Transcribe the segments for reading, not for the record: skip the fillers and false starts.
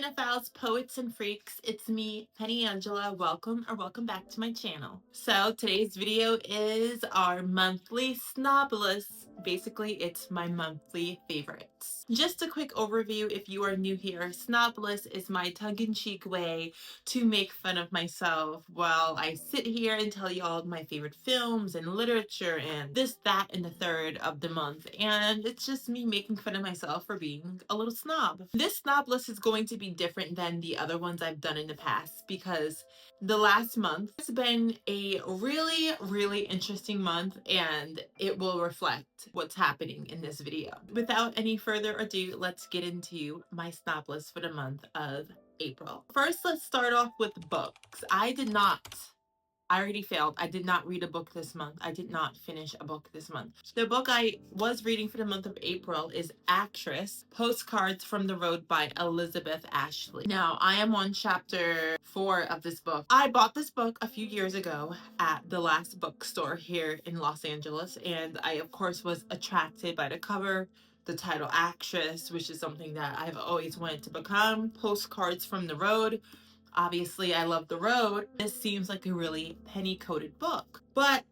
Cinephiles, poets, and freaks. It's me, Penny Angela. Welcome back to my channel. So today's video is our monthly Snob list. Basically, it's my monthly favorites. Just a quick overview if you are new here. Snob list is my tongue-in-cheek way to make fun of myself while I sit here and tell you all my favorite films and literature and this, that, and the third of the month. And it's just me making fun of myself for being a little snob. This snob list is going to be different than the other ones I've done in the past because the last month has been a really interesting month, and it will reflect what's happening in this video. Without any further ado, let's get into my snob list for the month of April. First, let's start off with books. I already failed. I did not read a book this month. I did not finish a book this month. The book I was reading for the month of April is Actress, Postcards from the Road by Elizabeth Ashley. Now, I am on chapter 4 of this book. I bought this book a few years ago at the last bookstore here in Los Angeles, and I, of course, was attracted by the cover, the title Actress, which is something that I've always wanted to become. Postcards from the Road. Obviously, I love the road. This seems like a really penny-coated book, but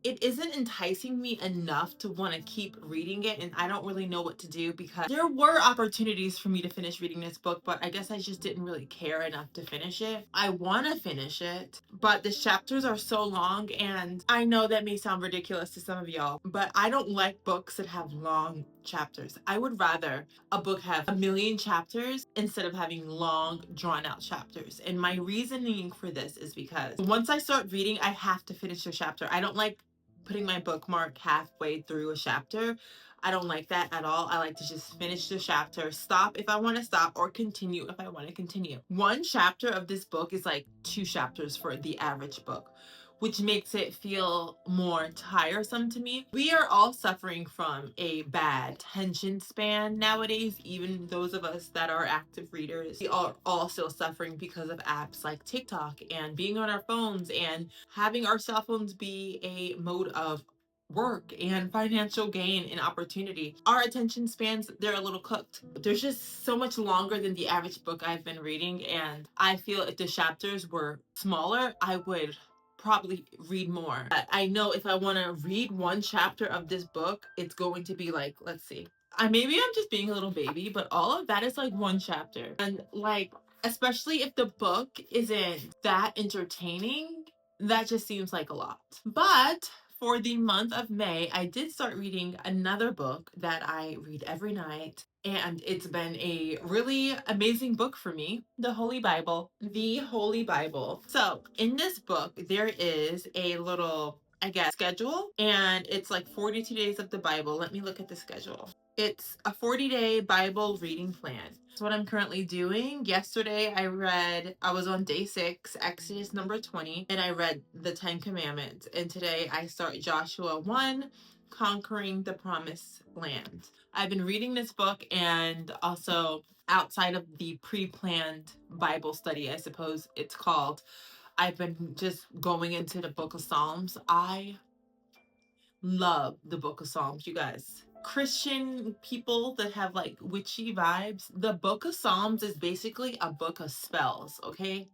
it isn't enticing me enough to want to keep reading it, and I don't really know what to do because there were opportunities for me to finish reading this book, but I guess I just didn't really care enough to finish it. I want to finish it, but the chapters are so long, and I know that may sound ridiculous to some of y'all, but I don't like books that have long chapters. I would rather a book have a million chapters instead of having long, drawn-out chapters. And my reasoning for this is because once I start reading, I have to finish the chapter. I don't like putting my bookmark halfway through a chapter. I don't like that at all. I like to just finish the chapter, stop if I want to stop, or continue if I want to continue. One chapter of this book is like 2 chapters for the average book, which makes it feel more tiresome to me. We are all suffering from a bad attention span nowadays, even those of us that are active readers. We are all still suffering because of apps like TikTok and being on our phones and having our cell phones be a mode of work and financial gain and opportunity. Our attention spans, they're a little cooked. They're just so much longer than the average book I've been reading, and I feel if the chapters were smaller, I would probably read more. But I know if I want to read one chapter of this book, it's going to be like, let's see. Maybe I'm just being a little baby, but all of that is like one chapter. And like, especially if the book isn't that entertaining, that just seems like a lot. But for the month of May, I did start reading another book that I read every night, and it's been a really amazing book for me, the Holy Bible. The Holy Bible. So in this book, there is a little, I guess, schedule, and it's like 42 days of the Bible. Let me look at the schedule. It's a 40-day Bible reading plan. That's what I'm currently doing. Yesterday I was on day 6, Exodus number 20, and I read the 10 Commandments. And today I start Joshua 1, Conquering the Promised Land. I've been reading this book, and also outside of the pre-planned Bible study, I suppose it's called, I've been just going into the book of Psalms. I love the book of Psalms, you guys. Christian people that have like witchy vibes, the book of Psalms is basically a book of spells, okay?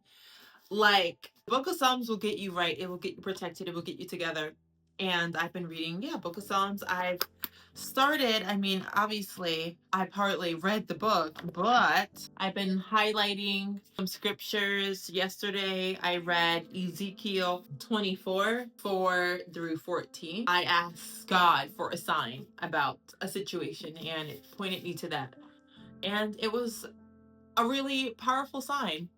Like, the book of Psalms will get you right, it will get you protected, it will get you together. And I've been reading, book of Psalms. I've started, obviously I partly read the book, but I've been highlighting some scriptures. Yesterday I read Ezekiel 24, 4 through 14. I asked God for a sign about a situation, and it pointed me to that. And it was a really powerful sign.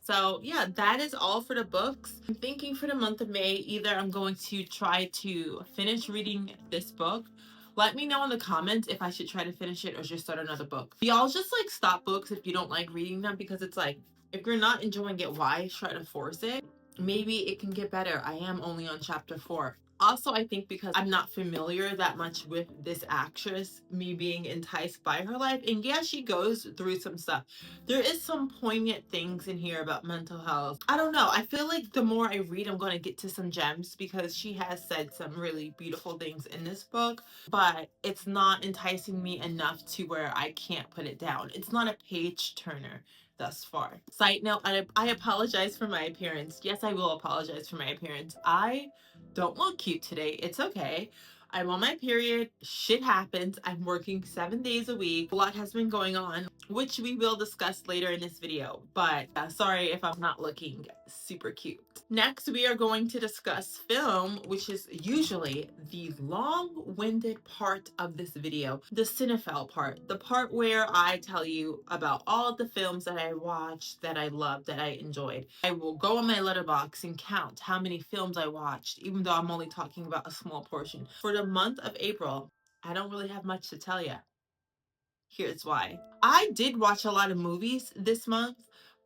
So yeah, that is all for the books. I'm thinking for the month of May, either I'm going to try to finish reading this book. Let me know in the comments if I should try to finish it or just start another book. Y'all just like stop books if you don't like reading them, because it's like, if you're not enjoying it, why try to force it? Maybe it can get better. I am only on chapter 4. Also, I think because I'm not familiar that much with this actress, me being enticed by her life, and yeah, she goes through some stuff. There is some poignant things in here about mental health. I don't know. I feel like the more I read, I'm going to get to some gems because she has said some really beautiful things in this book, but it's not enticing me enough to where I can't put it down. It's not a page turner thus far. Side note, I apologize for my appearance. Yes, I will apologize for my appearance. I don't look cute today. It's okay. I'm on my period. Shit happens. I'm working 7 days a week. A lot has been going on, which we will discuss later in this video. But sorry if I'm not looking super cute. Next, we are going to discuss film, which is usually the long-winded part of this video, the Cinephile part, the part where I tell you about all the films that I watched, that I loved, that I enjoyed. I will go on my Letterboxd and count how many films I watched, even though I'm only talking about a small portion. For the month of April, I don't really have much to tell you. Here's why. I did watch a lot of movies this month,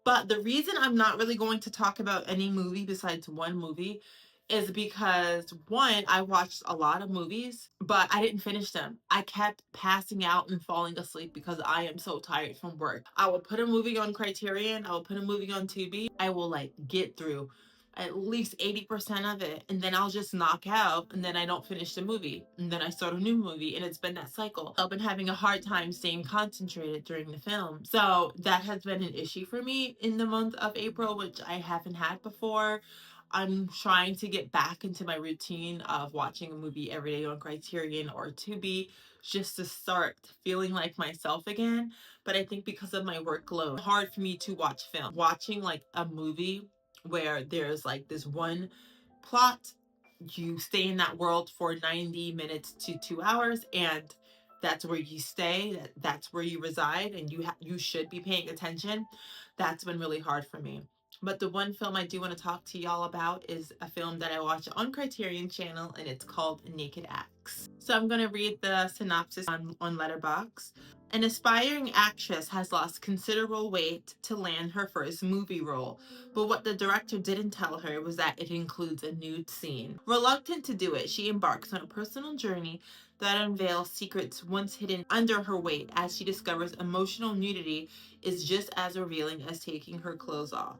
but the reason I'm not really going to talk about any movie besides one movie is because one, I watched a lot of movies, but I didn't finish them. I kept passing out and falling asleep because I am so tired from work. I will put a movie on Criterion, I will put a movie on Tubi, I will like get through at least 80% of it, and then I'll just knock out, and then I don't finish the movie, and then I start a new movie, and it's been that cycle. I've been having a hard time staying concentrated during the film, so that has been an issue for me in the month of April, which I haven't had before. I'm trying to get back into my routine of watching a movie every day on Criterion or Tubi, just to start feeling like myself again. But I think because of my workload, it's hard for me to watch film. Watching like a movie where there's like this one plot, you stay in that world for 90 minutes to 2 hours, and that's where you stay, that's where you reside, and you should be paying attention. That's been really hard for me. But the one film I do want to talk to y'all about is a film that I watch on Criterion channel, and it's called Naked Acts. So I'm going to read the synopsis on Letterboxd. An aspiring actress has lost considerable weight to land her first movie role, but what the director didn't tell her was that it includes a nude scene. Reluctant to do it, she embarks on a personal journey that unveils secrets once hidden under her weight as she discovers emotional nudity is just as revealing as taking her clothes off.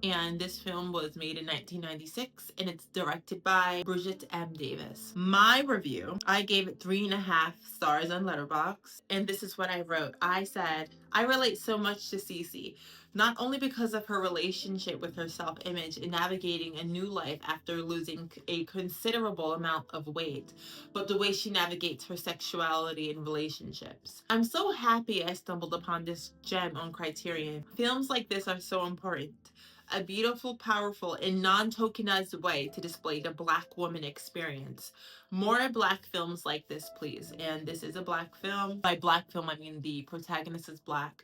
And this film was made in 1996, and it's directed by Bridget M. Davis. My review, I gave it 3.5 stars on Letterboxd, and this is what I wrote. I said, I relate so much to Cece, not only because of her relationship with her self-image and navigating a new life after losing a considerable amount of weight, but the way she navigates her sexuality and relationships. I'm so happy I stumbled upon this gem on Criterion. Films like this are so important. A beautiful, powerful, and non-tokenized way to display the Black woman experience. More Black films like this, please. And this is a Black film. By Black film, I mean the protagonist is Black.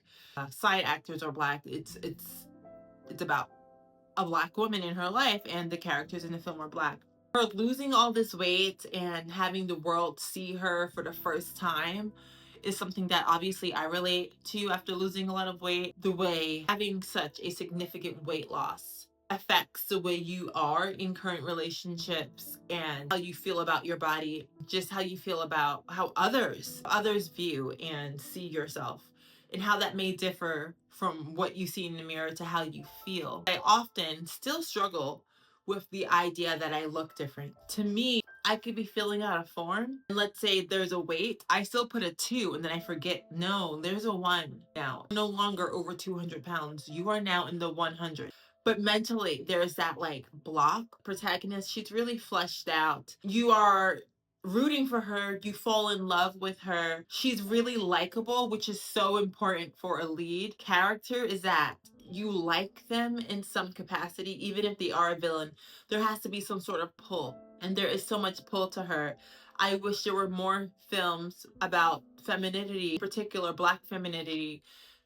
Side actors are Black. It's about a Black woman in her life, and the characters in the film are Black. Her losing all this weight and having the world see her for the first time is something that obviously I relate to after losing a lot of weight. The way having such a significant weight loss affects the way you are in current relationships and how you feel about your body, just how you feel about how others view and see yourself, and how that may differ from what you see in the mirror to how you feel. I often still struggle with the idea that I look different. To me, I could be filling out a form, and let's say there's a weight, I still put a 2, and then I forget, no, there's a 1 now. No longer over 200 pounds. You are now in the 100. But mentally, there's that like block. Protagonist, she's really fleshed out. You are rooting for her, you fall in love with her. She's really likable, which is so important for a lead character, is that you like them in some capacity, even if they are a villain. There has to be some sort of pull, and there is so much pull to her. I wish there were more films about femininity, in particular Black femininity,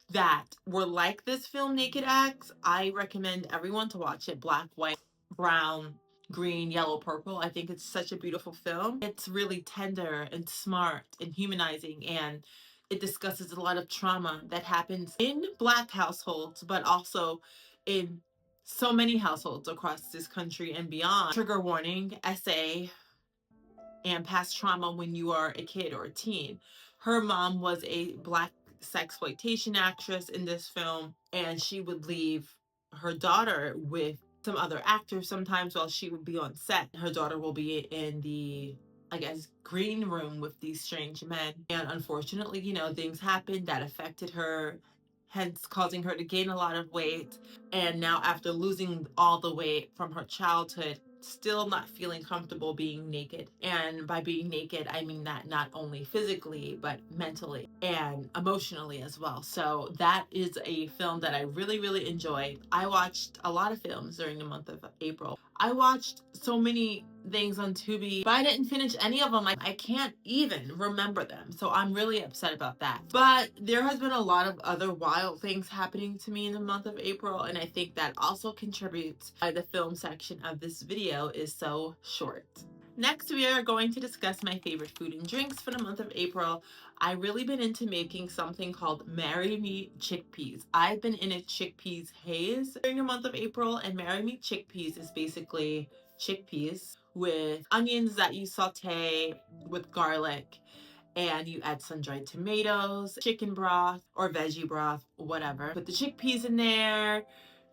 that were like this film, Naked Acts. I recommend everyone to watch it. Black, white, brown, green, yellow, purple. I think it's such a beautiful film. It's really tender and smart and humanizing, and it discusses a lot of trauma that happens in Black households, but also in so many households across this country and beyond. Trigger warning, essay, and past trauma when you are a kid or a teen. Her mom was a black sexploitation actress in this film, and she would leave her daughter with some other actors sometimes while she would be on set. Her daughter will be in the, I guess, green room with these strange men. And unfortunately, things happened that affected her, hence causing her to gain a lot of weight. And now, after losing all the weight from her childhood, still not feeling comfortable being naked. And by being naked, I mean that not only physically, but mentally and emotionally as well. So that is a film that I really, really enjoyed. I watched a lot of films during the month of April. I watched so many things on Tubi, but I didn't finish any of them. I can't even remember them. So I'm really upset about that. But there has been a lot of other wild things happening to me in the month of April, and I think that also contributes why the film section of this video is so short. Next, we are going to discuss my favorite food and drinks for the month of April. I've really been into making something called Marry Me Chickpeas. I've been in a chickpeas haze during the month of April, and Marry Me Chickpeas is basically chickpeas with onions that you saute with garlic, and you add sun-dried tomatoes, chicken broth or veggie broth, whatever. Put the chickpeas in there.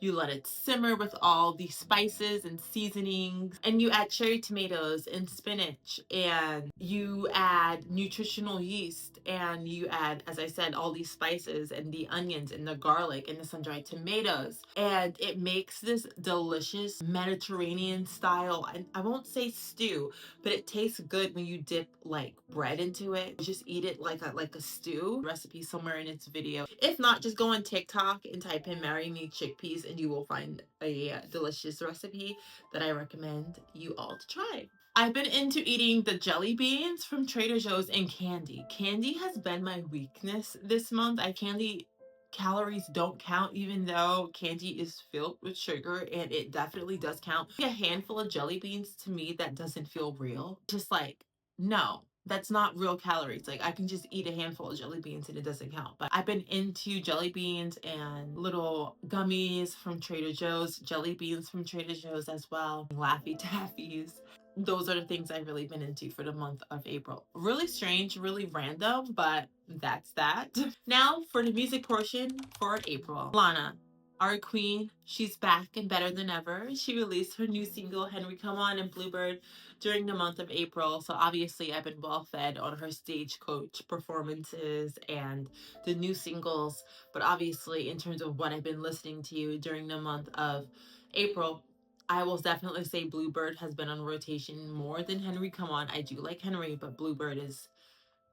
You let it simmer with all the spices and seasonings, and you add cherry tomatoes and spinach, and you add nutritional yeast, and you add, as I said, all these spices and the onions and the garlic and the sun-dried tomatoes, and it makes this delicious Mediterranean style, and I won't say stew, but it tastes good when you dip like bread into it. Just eat it like a stew. Recipe somewhere in its video. If not, just go on TikTok and type in Marry Me Chickpeas and you will find a delicious recipe that I recommend you all to try. I've been into eating the jelly beans from Trader Joe's and candy. Candy has been my weakness this month. Candy calories don't count, even though candy is filled with sugar, and it definitely does count. A handful of jelly beans, to me, that doesn't feel real. Just like, no, that's not real calories. Like, I can just eat a handful of jelly beans and it doesn't count. But I've been into jelly beans and little gummies from Trader Joe's, jelly beans from Trader Joe's as well, Laffy Taffies. Those are the things I've really been into for the month of April. Really strange, really random, but that's that. Now for the music portion for April. Lana, our queen, she's back and better than ever. She released her new single, Henry Come On and Bluebird, during the month of April. So obviously I've been well fed on her stagecoach performances and the new singles. But obviously in terms of what I've been listening to during the month of April, I will definitely say Bluebird has been on rotation more than Henry Come On. I do like Henry, but Bluebird is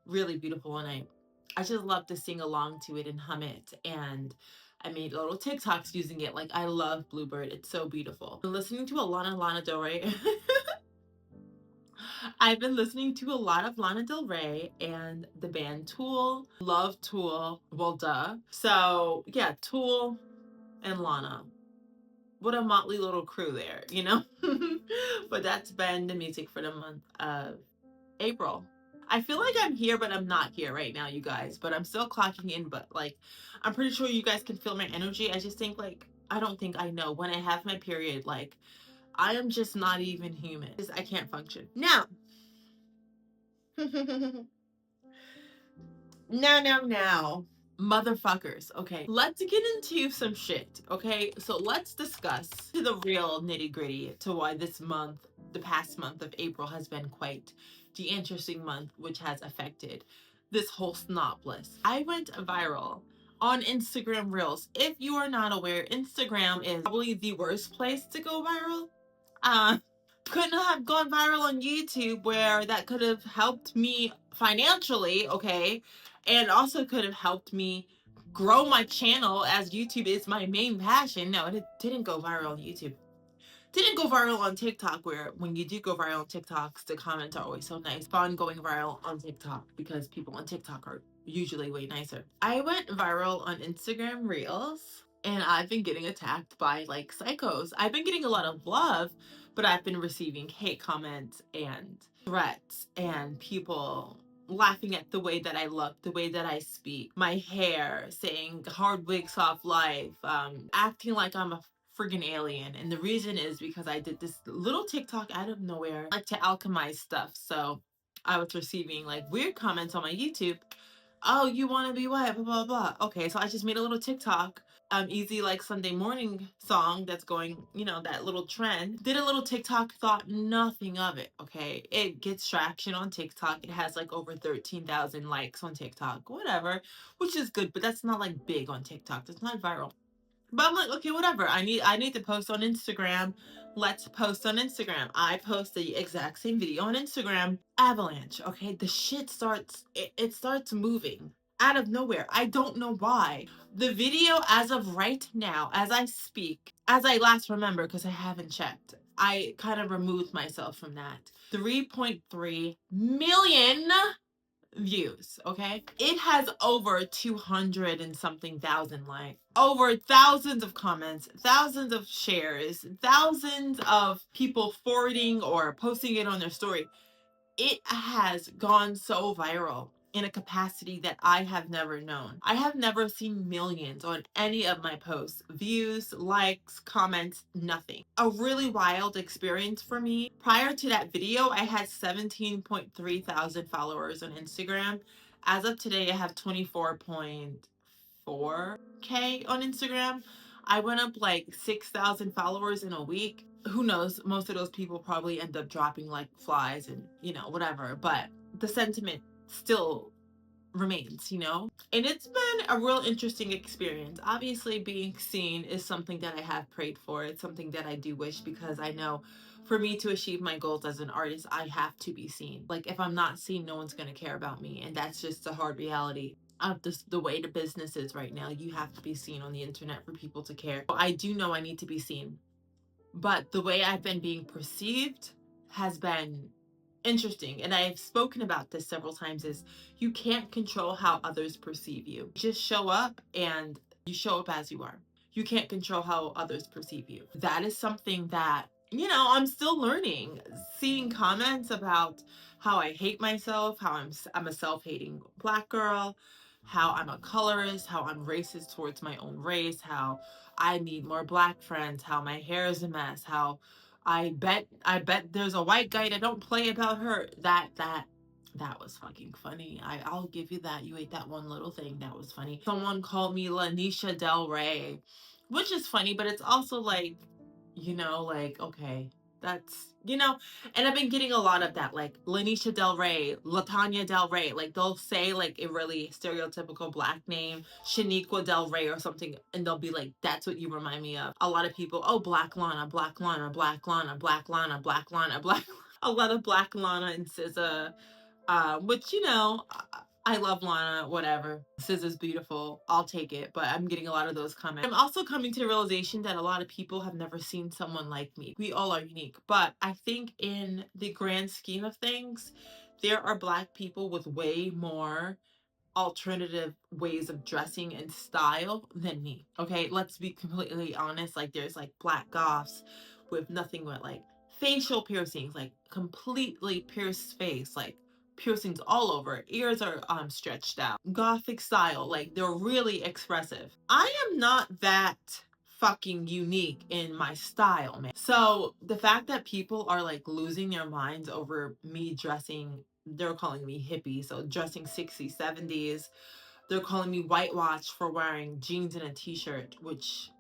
really beautiful, and I just love to sing along to it and hum it. And I made little TikToks using it. Like, I love Bluebird. It's so beautiful. I'm listening to a lot of Lana Del Rey. I've been listening to a lot of Lana Del Rey and the band Tool. Love Tool. Well, duh. So yeah, Tool and Lana. What a motley little crew there, you know? But that's been the music for the month of April. I feel like I'm here, but I'm not here right now, you guys. But I'm still clocking in, but like, I'm pretty sure you guys can feel my energy. I just think, like, I don't think I know. When I have my period, like, I am just not even human. I can't function. Now, now, motherfuckers, okay, let's get into some shit, okay? So let's discuss the real nitty gritty to why this month, the past month of April, has been quite the interesting month, which has affected this whole snob list. I went viral on Instagram Reels. If you are not aware, Instagram is probably the worst place to go viral. Couldn't have gone viral on YouTube, where that could have helped me financially, okay, and also could have helped me grow my channel, as YouTube is my main passion. No, it didn't go viral on YouTube. Didn't go viral on TikTok, where when you do go viral on TikToks, the comments are always so nice. Fun going viral on TikTok because people on TikTok are usually way nicer. I went viral on Instagram Reels, and I've been getting attacked by like psychos. I've been getting a lot of love, but I've been receiving hate comments and threats and people laughing at the way that I look, the way that I speak, my hair, saying hard wigs off life, acting like I'm a friggin' alien. And the reason is because I did this little TikTok out of nowhere, like to alchemize stuff. So I was receiving like weird comments on my YouTube. Oh, you want to be white, blah, blah, blah. Okay, so I just made a little TikTok, easy like Sunday morning song that's going, you know, that little trend. Did a little TikTok, thought nothing of it, okay? It gets traction on TikTok. It has like over 13,000 likes on TikTok, whatever, which is good, but that's not like big on TikTok. That's not viral. But I'm like, okay, whatever. I need to post on Instagram. Let's post on Instagram. I post the exact same video on Instagram. Avalanche. Okay, the shit starts. It starts moving out of nowhere. I don't know why. The video, as of right now, as I speak, as I last remember, because I haven't checked, I kind of removed myself from that. 3.3 million views, okay? It has over 200 and something thousand likes, over thousands of comments, thousands of shares, thousands of people forwarding or posting it on their story. It has gone so viral in a capacity that I have never known. I have never seen millions on any of my posts. Views, likes, comments, nothing. A really wild experience for me. Prior to that video, I had 17.3 thousand followers on Instagram. As of today, I have 24.4K on Instagram. I went up like 6,000 followers in a week. Who knows? Most of those people probably end up dropping like flies and, you know, whatever. But the sentiment still remains, you know? And it's been a real interesting experience. Obviously, being seen is something that I have prayed for. It's something that I do wish, because I know for me to achieve my goals as an artist, I have to be seen. Like, if I'm not seen, no one's going to care about me. And that's just the hard reality of this, the way the business is right now. You have to be seen on the internet for people to care. I do know I need to be seen. But the way I've been being perceived has been interesting. And I've spoken about this several times, is you can't control how others perceive you. Just show up, and you show up as you are. You can't control how others perceive you. That is something that, you know, I'm still learning. Seeing comments about how I hate myself, how I'm a self-hating Black girl, how I'm a colorist, how I'm racist towards my own race, how I need more Black friends, how my hair is a mess, how I bet there's a white guy that don't play about her. That was fucking funny. I'll give you that. You ate that one little thing. That was funny. Someone called me Lanisha Del Rey, which is funny, but it's also like, you know, like, okay, that's, you know, and I've been getting a lot of that, like Lanisha Del Rey, Latanya Del Rey, like they'll say like a really stereotypical Black name, Shaniqua Del Rey or something, and they'll be like, that's what you remind me of. A lot of people, oh, Black Lana, Black Lana, Black Lana, Black Lana, Black Lana, Black, a lot of Black Lana and SZA, which, you know, I love Lana, whatever. SZA's beautiful. I'll take it. But I'm getting a lot of those comments. I'm also coming to the realization that a lot of people have never seen someone like me. We all are unique. But I think in the grand scheme of things, there are Black people with way more alternative ways of dressing and style than me. Okay, let's be completely honest. Like, there's like Black goths with nothing but like facial piercings, like completely pierced face, like piercings all over. Ears are stretched out. Gothic style, like they're really expressive. I am not that fucking unique in my style, man. So the fact that people are like losing their minds over me dressing, they're calling me hippie, so dressing 60s, 70s. They're calling me whitewashed for wearing jeans and a t-shirt, which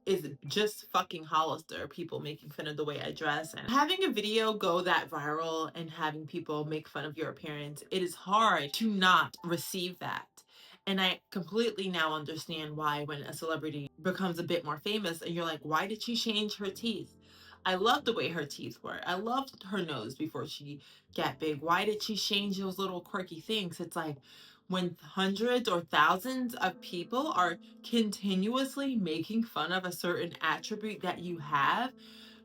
is just fucking Hollister. People making fun of the way I dress, and having a video go that viral and having people make fun of your appearance, it is hard to not receive that. And I completely now understand why, when a celebrity becomes a bit more famous and you're like, why did she change her teeth? I love the way her teeth were. I loved her nose before she got big. Why did she change those little quirky things? It's like, when hundreds or thousands of people are continuously making fun of a certain attribute that you have,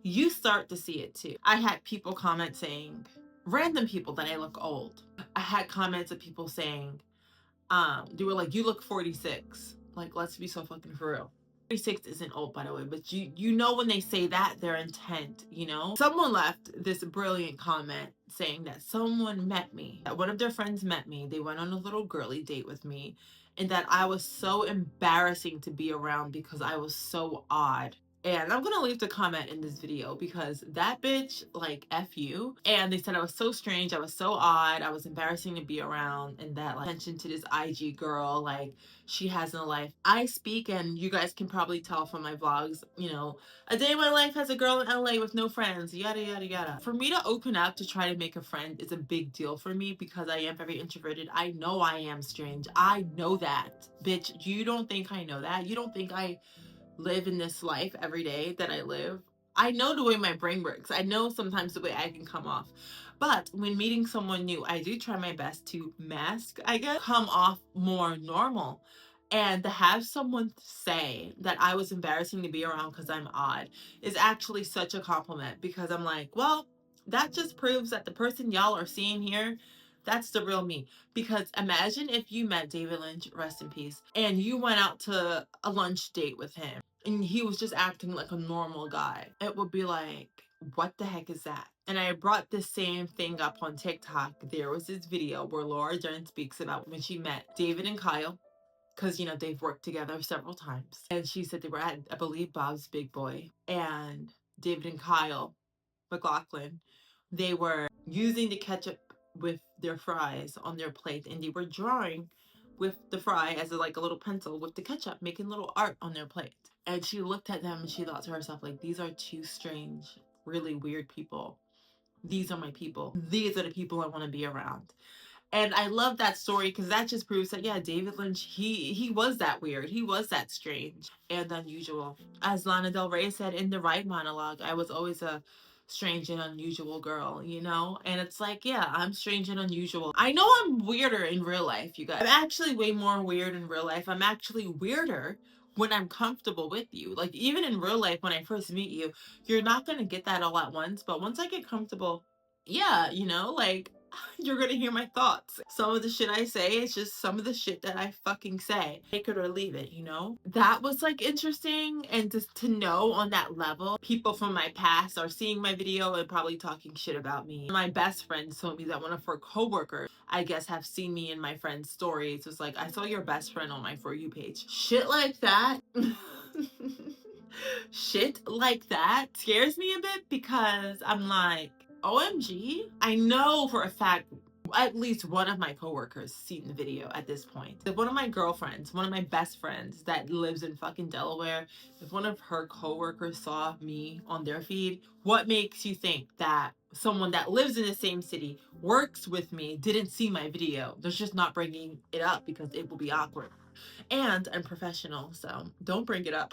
you start to see it too. I had people comment saying, random people, that I look old. I had comments of people saying, they were like, you look 46. Like, let's be so fucking for real. 46 isn't old, by the way, but you know when they say that, their intent, you know? Someone left this brilliant comment saying that someone met me, that one of their friends met me, they went on a little girly date with me, and that I was so embarrassing to be around because I was so odd. And I'm gonna leave the comment in this video because that bitch, like, F you. And they said I was so strange, I was so odd, I was embarrassing to be around, and that, like, attention to this IG girl, like, she has no life. I speak, and you guys can probably tell from my vlogs, you know, a day in my life as a girl in LA with no friends, yada, yada, yada. For me to open up to try to make a friend is a big deal for me because I am very introverted. I know I am strange. I know that. Bitch, you don't think I know that? You don't think I live in this life every day that I live? I know the way my brain works. I know sometimes the way I can come off. But when meeting someone new, I do try my best to mask, I guess, come off more normal. And to have someone say that I was embarrassing to be around because I'm odd is actually such a compliment, because I'm like, well, that just proves that the person y'all are seeing here, that's the real me. Because imagine if you met David Lynch, rest in peace, and you went out to a lunch date with him and he was just acting like a normal guy. It would be like, what the heck is that? And I brought this same thing up on TikTok. There was this video where Laura Dern speaks about when she met David and Kyle, because, you know, they've worked together several times. And she said they were at, I believe, Bob's Big Boy. And David and Kyle McLaughlin, they were using the ketchup with their fries on their plate, and they were drawing with the fry as like a little pencil with the ketchup, making little art on their plate. And she looked at them and she thought to herself, like, these are two strange, really weird people. These are my people. These are the people I want to be around. And I love that story because that just proves that, yeah, David Lynch, he was that weird. He was that strange and unusual. As Lana Del Rey said in the Right monologue, I was always a strange and unusual girl, you know? And it's like, yeah, I'm strange and unusual. I know I'm weirder in real life, you guys. I'm actually way more weird in real life. I'm actually weirder when I'm comfortable with you. Like, even in real life, when I first meet you, you're not going to get that all at once. But once I get comfortable, yeah, you know, like, you're gonna hear my thoughts. Some of the shit I say is just some of the shit that I fucking say. Take it or leave it, you know? That was like interesting, and just to know on that level, people from my past are seeing my video and probably talking shit about me. My best friend told me that one of her coworkers, I guess, have seen me in my friend's stories. It was like, I saw your best friend on my For You page. Shit like that. Shit like that scares me a bit because I'm like, OMG. I know for a fact at least one of my coworkers seen the video at this point. If one of my girlfriends, one of my best friends that lives in fucking Delaware, if one of her coworkers saw me on their feed, what makes you think that someone that lives in the same city, works with me, didn't see my video? They're just not bringing it up because it will be awkward. And I'm professional, so don't bring it up.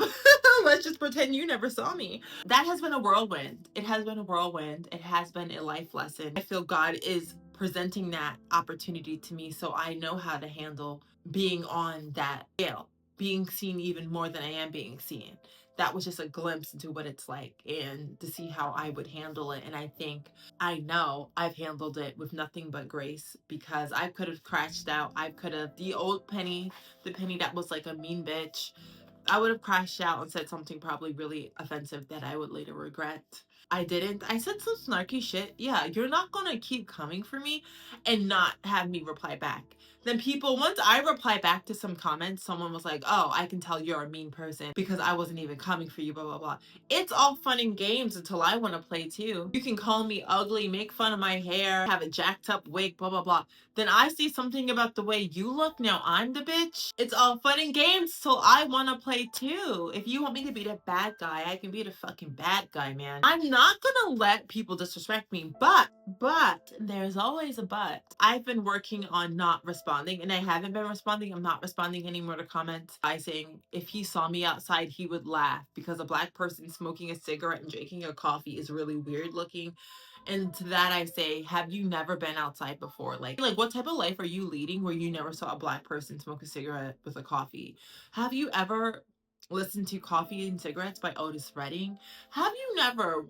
Let's just pretend you never saw me. That has been a whirlwind. It has been a whirlwind. It has been a life lesson. I feel God is presenting that opportunity to me so I know how to handle being on that scale, being seen even more than I am being seen. That was just a glimpse into what it's like and to see how I would handle it. And I think I know I've handled it with nothing but grace, because I could have crashed out. I could have, the old Penny, the Penny that was like a mean bitch, I would have crashed out and said something probably really offensive that I would later regret. I didn't. I said some snarky shit. Yeah, you're not gonna keep coming for me and not have me reply back. Then people, once I reply back to some comments, someone was like, oh, I can tell you're a mean person because I wasn't even coming for you, blah, blah, blah. It's all fun and games until I want to play too. You can call me ugly, make fun of my hair, have a jacked up wig, blah, blah, blah. Then I see something about the way you look, now I'm the bitch. It's all fun and games till I want to play too. If you want me to be the bad guy, I can be the fucking bad guy, man. I'm not gonna let people disrespect me, but there's always a but. I've been working on not responding, and I haven't been responding. I'm not responding anymore to comments by saying if he saw me outside, he would laugh, because a black person smoking a cigarette and drinking a coffee is really weird looking. And to that I say, have you never been outside before? Like what type of life are you leading where you never saw a black person smoke a cigarette with a coffee? Have you ever listened to Coffee and Cigarettes by Otis Redding? Have you never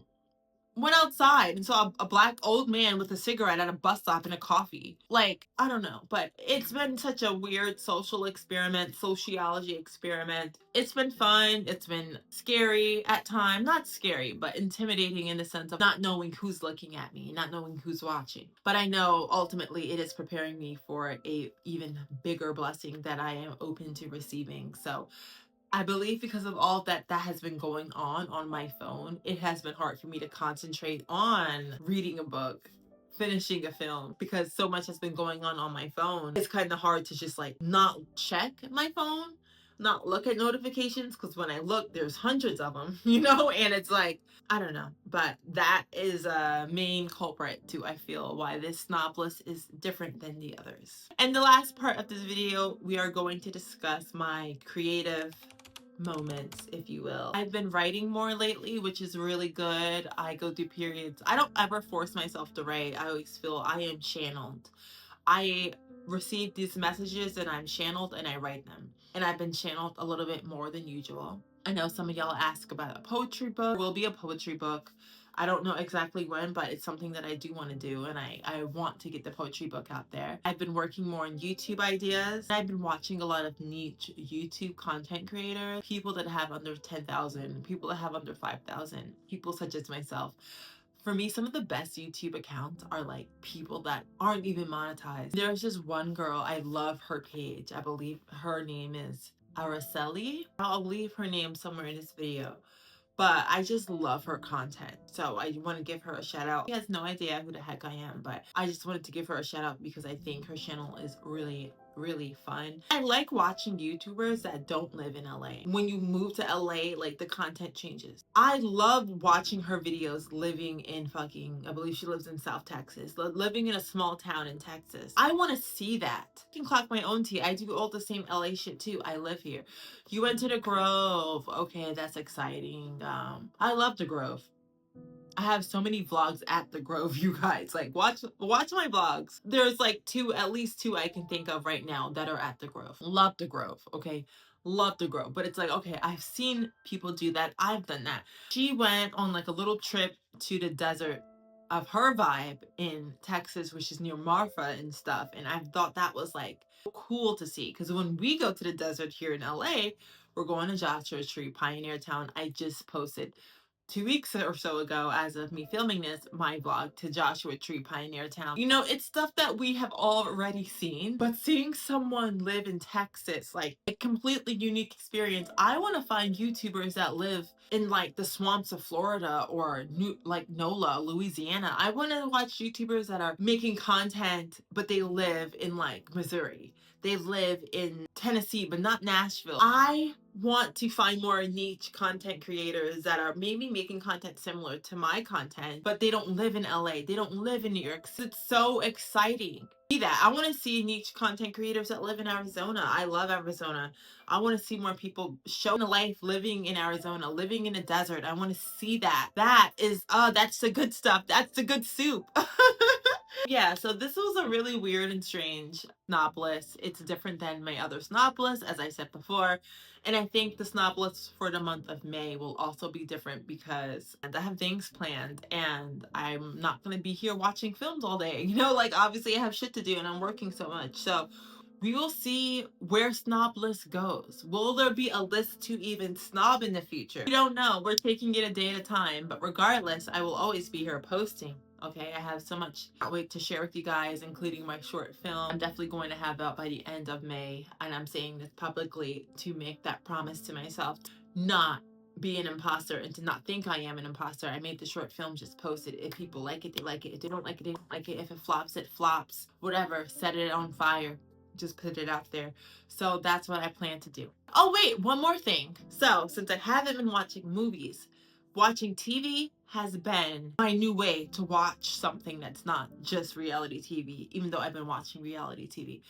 went outside and saw a black old man with a cigarette at a bus stop and a coffee? Like, I don't know, but it's been such a weird social experiment, sociology experiment. It's been fun. It's been scary at times. Not scary, but intimidating in the sense of not knowing who's looking at me, not knowing who's watching. But I know ultimately it is preparing me for a even bigger blessing that I am open to receiving. So I believe because of all that has been going on my phone, it has been hard for me to concentrate on reading a book, finishing a film, because so much has been going on my phone. It's kind of hard to just like not check my phone, not look at notifications, because when I look, there's hundreds of them, you know, and it's like, I don't know. But that is a main culprit to, I feel, why this snob list is different than the others. And the last part of this video, we are going to discuss my creative moments, if you will. I've been writing more lately, which is really good. I go through periods. I don't ever force myself to write. I always feel I am channeled. I receive these messages and I'm channeled and I write them. And I've been channeled a little bit more than usual. I know some of y'all ask about a poetry book. There will be a poetry book. I don't know exactly when, but it's something that I do want to do, and I want to get the poetry book out there. I've been working more on YouTube ideas. I've been watching a lot of niche YouTube content creators, people that have under 10,000, people that have under 5,000, people such as myself. For me, some of the best YouTube accounts are like people that aren't even monetized. There's just one girl, I love her page. I believe her name is Araceli. I'll leave her name somewhere in this video. But I just love her content. So I want to give her a shout out. She has no idea who the heck I am, but I just wanted to give her a shout out because I think her channel is really fun. I like watching YouTubers that don't live in LA. When you move to LA, like the content changes. I love watching her videos living in fucking, I believe she lives in South Texas, living in a small town in Texas. I want to see that. I can clock my own tea. I do all the same LA shit too. I live here. You went to the Grove. Okay, that's exciting. I love the Grove. I have so many vlogs at the Grove, you guys. Like, watch my vlogs. There's like at least two I can think of right now that are at the Grove. Love the Grove, okay? Love the Grove. But it's like, okay, I've seen people do that. I've done that. She went on like a little trip to the desert of her vibe in Texas, which is near Marfa and stuff. And I thought that was like cool to see. Because when we go to the desert here in LA, we're going to Joshua Tree, Pioneer Town. I just posted 2 weeks or so ago, as of me filming this, my vlog to Joshua Tree, Pioneer Town. You know, it's stuff that we have already seen, but seeing someone live in Texas, like a completely unique experience. I want to find YouTubers that live in like the swamps of Florida or like NOLA, Louisiana. I want to watch YouTubers that are making content, but they live in like Missouri. They live in Tennessee, but not Nashville. I want to find more niche content creators that are maybe making content similar to my content, but they don't live in LA. They don't live in New York. It's so exciting. See that. I want to see niche content creators that live in Arizona. I love Arizona. I want to see more people showing a life living in Arizona, living in a desert. I want to see that. That is, that's the good stuff. That's the good soup. Yeah, so this was a really weird and strange snob list. It's different than my other snob list, as I said before. And I think the snob list for the month of May will also be different because I have things planned and I'm not going to be here watching films all day. You know, like obviously I have shit to do and I'm working so much. So we will see where snob list goes. Will there be a list to even snob in the future? We don't know. We're taking it a day at a time. But regardless, I will always be here posting. Okay, I have so much I can't wait to share with you guys, including my short film. I'm definitely going to have out by the end of May. And I'm saying this publicly to make that promise to myself. Not be an imposter and to not think I am an imposter. I made the short film, just post it. If people like it, they like it. If they don't like it, they don't like it. If it flops, it flops. Whatever, set it on fire. Just put it out there. So that's what I plan to do. Oh wait, one more thing. So since I haven't been watching movies, watching TV has been my new way to watch something that's not just reality TV, even though I've been watching reality TV.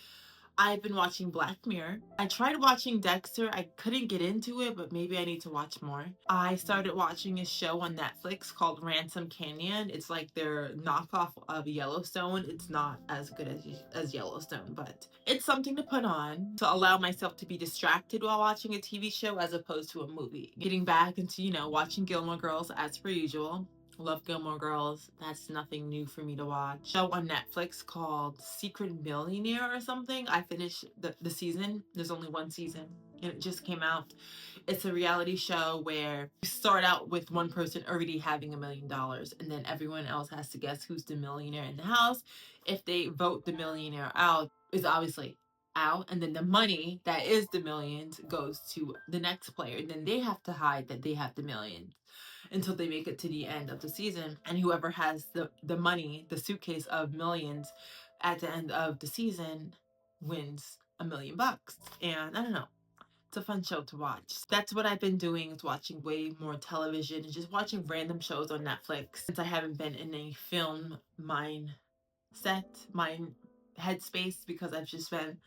I've been watching Black Mirror. I tried watching Dexter. I couldn't get into it, but maybe I need to watch more. I started watching a show on Netflix called Ransom Canyon. It's like their knockoff of Yellowstone. It's not as good as Yellowstone, but it's something to put on to allow myself to be distracted while watching a TV show as opposed to a movie. Getting back into, you know, watching Gilmore Girls as per usual. Love Gilmore Girls. That's nothing new for me to watch. Show on Netflix called Secret Millionaire or something. I finished the season. There's only one season and it just came out. It's a reality show where you start out with one person already having $1 million and then everyone else has to guess who's the millionaire in the house. If they vote the millionaire out, is obviously out, and then the money that is the millions goes to the next player. Then they have to hide that they have the millions until they make it to the end of the season. And whoever has the money, the suitcase of millions at the end of the season, wins $1,000,000. And I don't know. It's a fun show to watch. That's what I've been doing, is watching way more television and just watching random shows on Netflix since I haven't been in a film headspace, because I've just been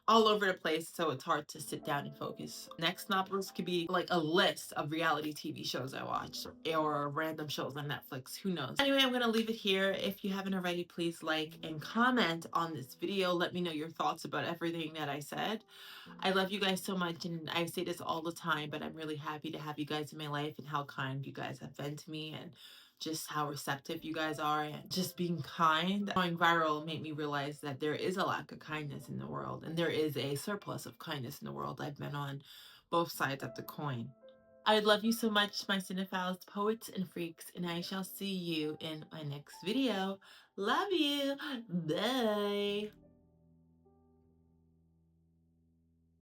all over the place, so it's hard to sit down and focus. Next novels could be like a list of reality TV shows I watched, or random shows on Netflix, who knows. Anyway, I'm gonna leave it here. If you haven't already, please like and comment on this video. Let me know your thoughts about everything that I said. I love you guys so much, and I say this all the time, but I'm really happy to have you guys in my life, and how kind you guys have been to me, and just how receptive you guys are, and just being kind. Going viral made me realize that there is a lack of kindness in the world, and there is a surplus of kindness in the world. I've been on both sides of the coin. I love you so much, my cinephiles, poets, and freaks, and I shall see you in my next video. Love you. Bye.